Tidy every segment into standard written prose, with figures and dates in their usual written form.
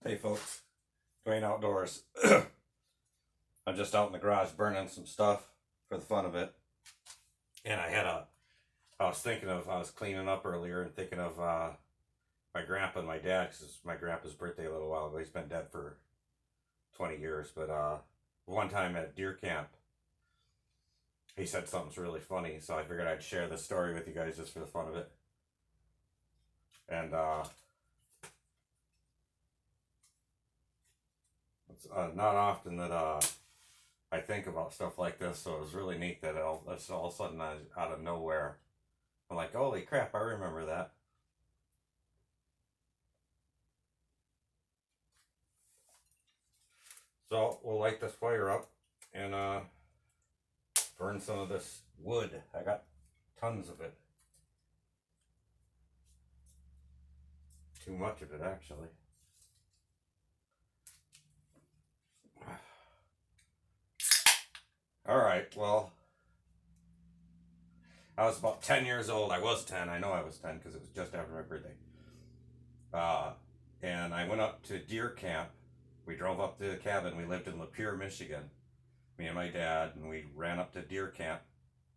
Hey folks, Dwayne Outdoors. I'm just out in the garage burning some stuff for the fun of it. And I was cleaning up earlier and thinking of my grandpa and my dad, because my grandpa's birthday a little while ago. He's been dead for 20 years, but one time at deer camp, he said something's really funny, so I figured I'd share this story with you guys just for the fun of it. And it's not often that I think about stuff like this, so it was really neat that all of a sudden out of nowhere, I'm like, holy crap, I remember that. So we'll light this fire up and burn some of this wood. I got tons of it. Too much of it, actually. All right, well, I was about 10 years old. I was 10. I know I was 10 because it was just after my birthday. And I went up to deer camp. We drove up to the cabin. We lived in Lapeer, Michigan. Me and my dad, and we ran up to deer camp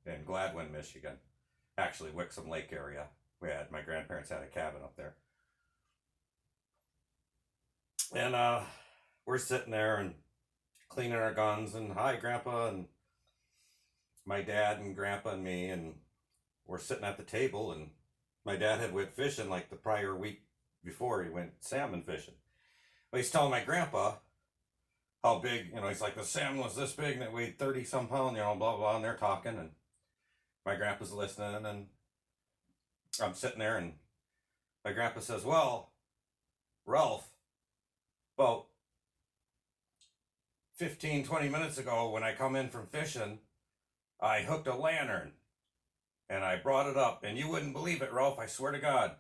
in Gladwin, Michigan. Actually, Wixom Lake area. My grandparents had a cabin up there. And we're sitting there and cleaning our guns, and hi, Grandpa, and my dad and Grandpa and me, and we're sitting at the table, and my dad had went fishing like the prior week before. He went salmon fishing. But he's telling my grandpa how big, he's like, the salmon was this big and it weighed 30 some pounds, blah, blah, and they're talking, and my grandpa's listening, and I'm sitting there, and my grandpa says, well, Ralph, about 15-20 minutes ago when I come in from fishing, I hooked a lantern and I brought it up, and you wouldn't believe it, Ralph, I swear to God.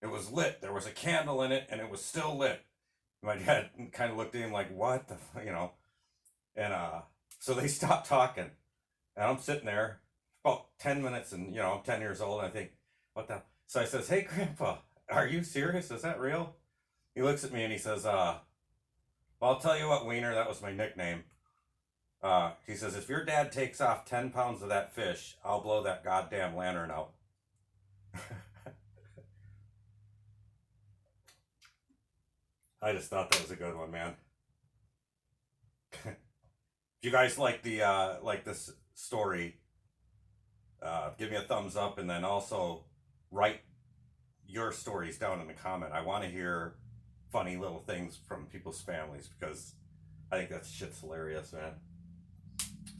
It was lit. There was a candle in it and it was still lit. My dad kind of looked at him like, what the, and so they stopped talking, and I'm sitting there about 10 minutes, and I'm 10 years old, and I think, what the, so I says, hey, Grandpa, are you serious? Is that real? He looks at me and he says, well, I'll tell you what, Wiener, that was my nickname. He says, if your dad takes off 10 pounds of that fish, I'll blow that goddamn lantern out. I just thought that was a good one, man. If you guys like this story, give me a thumbs up, and then also write your stories down in the comment. I want to hear funny little things from people's families, because I think that shit's hilarious, man.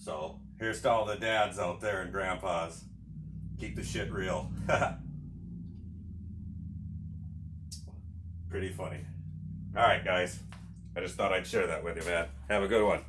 So here's to all the dads out there and grandpas. Keep the shit real. Pretty funny. All right, guys. I just thought I'd share that with you, man. Have a good one.